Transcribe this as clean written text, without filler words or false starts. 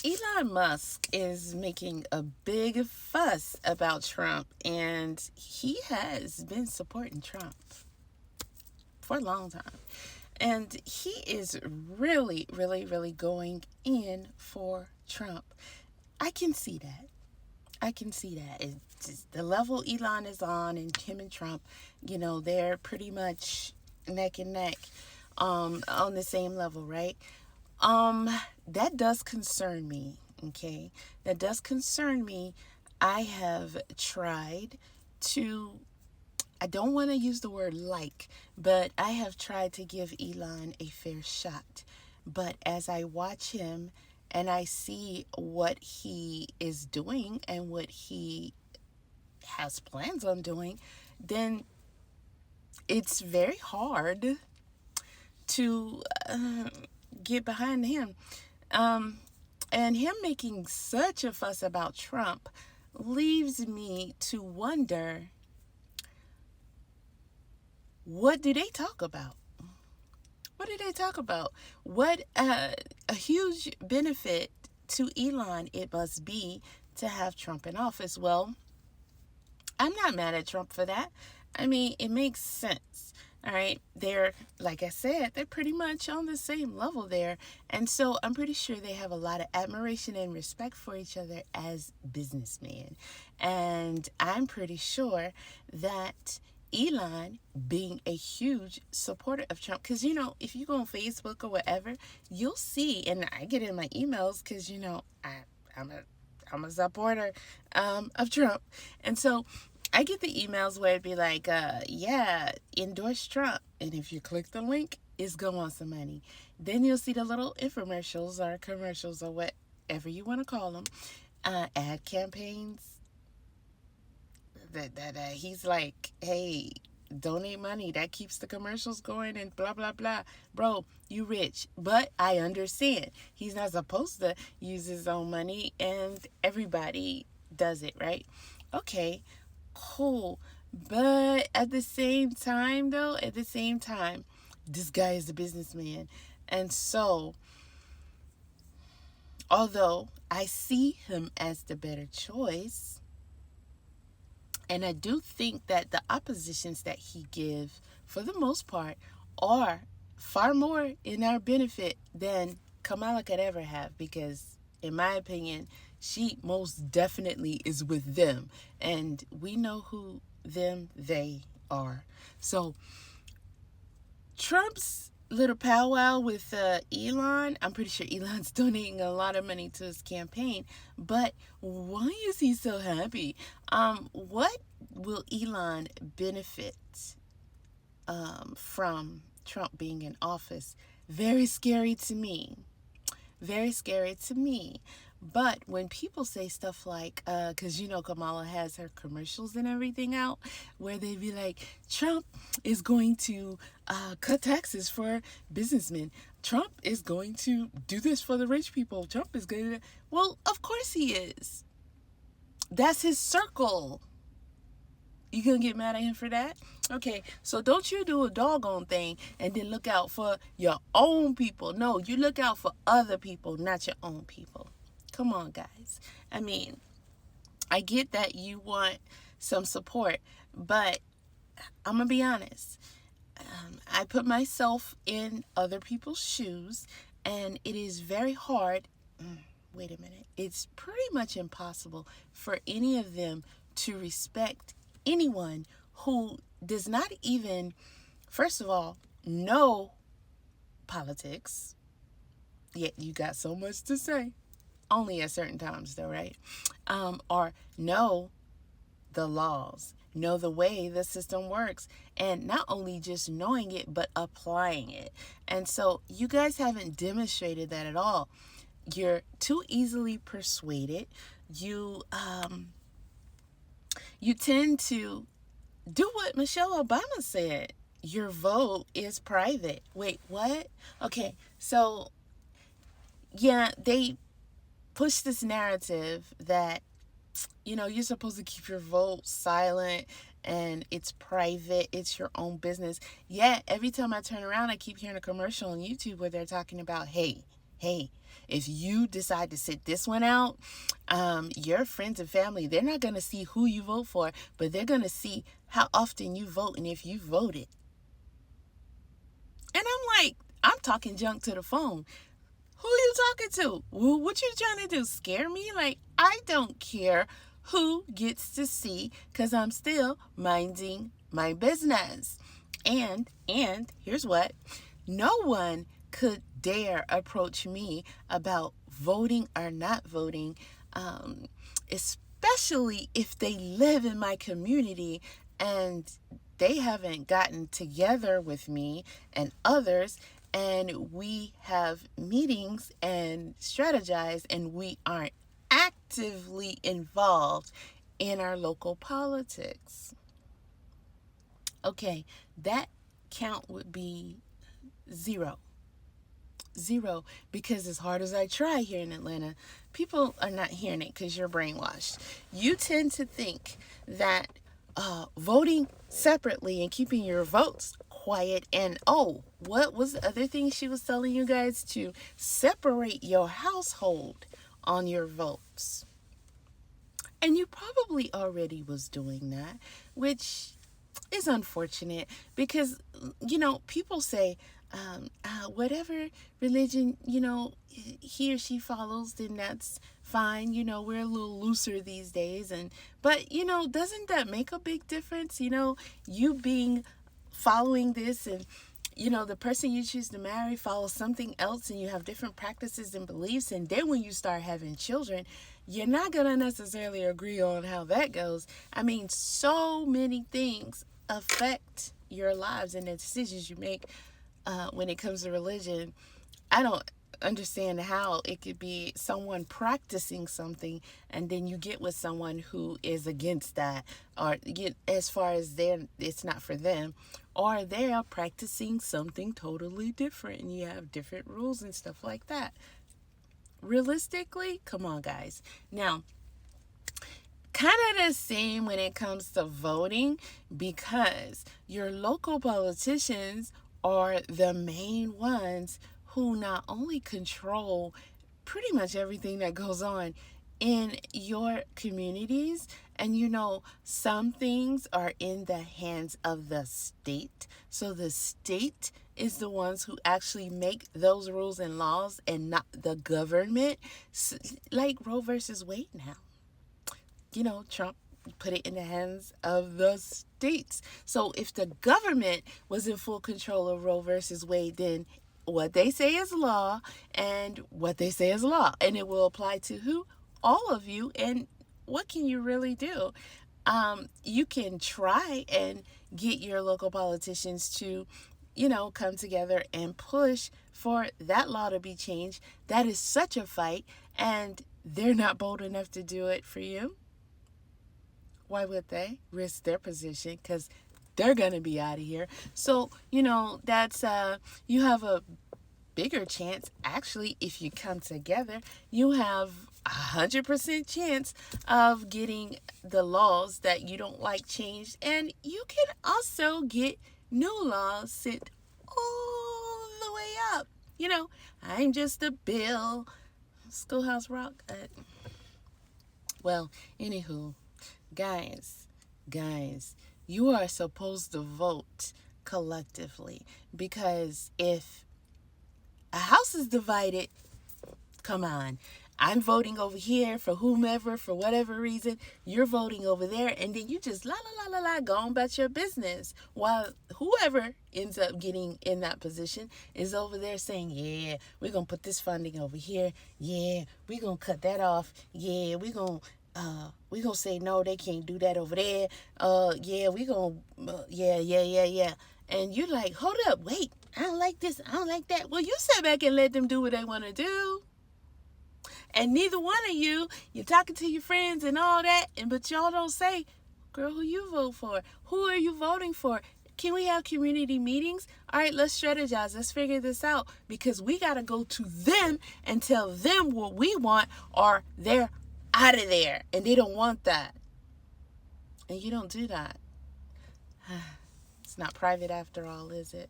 Elon Musk is making a big fuss about Trump, and he has been supporting Trump for a long time. And he is really, really, really going in for Trump. I can see that. I can see that. It's just the level Elon is on, and him and Trump, they're pretty much neck and neck, on the same level, right? Um, that does concern me, okay? That does concern me. I have tried to, I don't want to use the word but I have tried to give Elon a fair shot. But as I watch him and I see what he is doing and what he has plans on doing, then it's very hard to get behind him. Um, and him making such a fuss about Trump leaves me to wonder, what do they talk about? What did they talk about? What a huge benefit to Elon it must be to have Trump in office. Well, I'm not mad at Trump for that. I mean, it makes sense. All right. They're, like I said, they're pretty much on the same level there. And so I'm pretty sure they have a lot of admiration and respect for each other as businessmen. And I'm pretty sure that Elon, being a huge supporter of Trump, because, if you go on Facebook or whatever, you'll see, and I get in my emails because, I'm a supporter of Trump. And so I get the emails where it'd be like, yeah, endorse Trump. And if you click the link, it's going to want some money. Then you'll see the little infomercials or commercials or whatever you want to call them, ad campaigns that he's like, hey, donate money. That keeps the commercials going and blah, blah, blah. Bro, you rich. But I understand. He's not supposed to use his own money, and everybody does it, right? Okay, cool. But at the same time, this guy is a businessman. And so, although I see him as the better choice, and I do think that the oppositions that he gives, for the most part, are far more in our benefit than Kamala could ever have, because, in my opinion, she most definitely is with them. And we know who they are. So, Trump's little powwow with Elon, I'm pretty sure Elon's donating a lot of money to his campaign, but why is he so happy? What will Elon benefit from Trump being in office? Very scary to me. Very scary to me. But when people say stuff like, because Kamala has her commercials and everything out, where they be like, Trump is going to cut taxes for businessmen. Trump is going to do this for the rich people. Trump is going to... Well, of course he is. That's his circle. You gonna get mad at him for that? Okay, so don't you do a doggone thing and then look out for your own people. No, you look out for other people, not your own people. Come on, guys. I mean, I get that you want some support, but I'm going to be honest. I put myself in other people's shoes, and it is very hard. Wait a minute. It's pretty much impossible for any of them to respect anyone who does not even, first of all, know politics, yet you got so much to say. Only at certain times, though, right? Or know the laws, know the way the system works, and not only just knowing it, but applying it. And so you guys haven't demonstrated that at all. You're too easily persuaded. You tend to do what Michelle Obama said. Your vote is private. Wait, what? Okay, so yeah, they push this narrative that, you're supposed to keep your vote silent and it's private, it's your own business. Yet, every time I turn around, I keep hearing a commercial on YouTube where they're talking about, hey, hey, if you decide to sit this one out, your friends and family, they're not going to see who you vote for, but they're going to see how often you vote and if you voted. And I'm like, I'm talking junk to the phone. Who are you talking to? What you trying to do? Scare me? Like, I don't care who gets to see, because I'm still minding my business. And here's what. No one could dare approach me about voting or not voting, especially if they live in my community and they haven't gotten together with me and others, and we have meetings and strategize, and we aren't actively involved in our local politics. Okay, that count would be zero. Zero, because as hard as I try here in Atlanta, people are not hearing it because you're brainwashed. You tend to think that voting separately and keeping your votes quiet, and what was the other thing she was telling you guys? To separate your household on your votes. And you probably already was doing that, which is unfortunate, because people say whatever religion he or she follows, then that's fine. We're a little looser these days, but doesn't that make a big difference? You being following this, and the person you choose to marry follows something else, and you have different practices and beliefs, and then when you start having children, you're not going to necessarily agree on how that goes. I mean, so many things affect your lives and the decisions you make when it comes to religion. I don't understand how it could be someone practicing something and then you get with someone who is against that, or get as far as it's not for them, or they are practicing something totally different and you have different rules and stuff like that. Realistically, come on, guys. Now, kind of the same when it comes to voting, because your local politicians are the main ones who not only control pretty much everything that goes on in your communities, and some things are in the hands of the state. So the state is the ones who actually make those rules and laws, and not the government. Like Roe versus Wade now. Trump put it in the hands of the states. So if the government was in full control of Roe versus Wade, then what they say is law, and what they say is law. And it will apply to who? All of you. And what can you really do? You can try and get your local politicians to, come together and push for that law to be changed. That is such a fight, and they're not bold enough to do it for you. Why would they risk their position? Because they're going to be out of here. So, that's, you have a bigger chance. Actually, if you come together, you have 100% chance of getting the laws that you don't like changed. And you can also get new laws sent all the way up. I'm just a bill. Schoolhouse Rock. Well, anywho. Guys, you are supposed to vote collectively, because if a house is divided, come on, I'm voting over here for whomever, for whatever reason, you're voting over there, and then you just go on about your business, while whoever ends up getting in that position is over there saying, yeah, we're going to put this funding over here, yeah, we're going to cut that off, yeah, we're going to say, no, they can't do that over there. Yeah, we gonna, yeah. And you're like, hold up, wait, I don't like this, I don't like that. Well, you sit back and let them do what they want to do. And neither one of you're talking to your friends and all that, but y'all don't say, girl, who you vote for? Who are you voting for? Can we have community meetings? All right, let's strategize. Let's figure this out, because we got to go to them and tell them what we want, or they're out of there, and they don't want that. And you don't do that. It's not private after all, is it?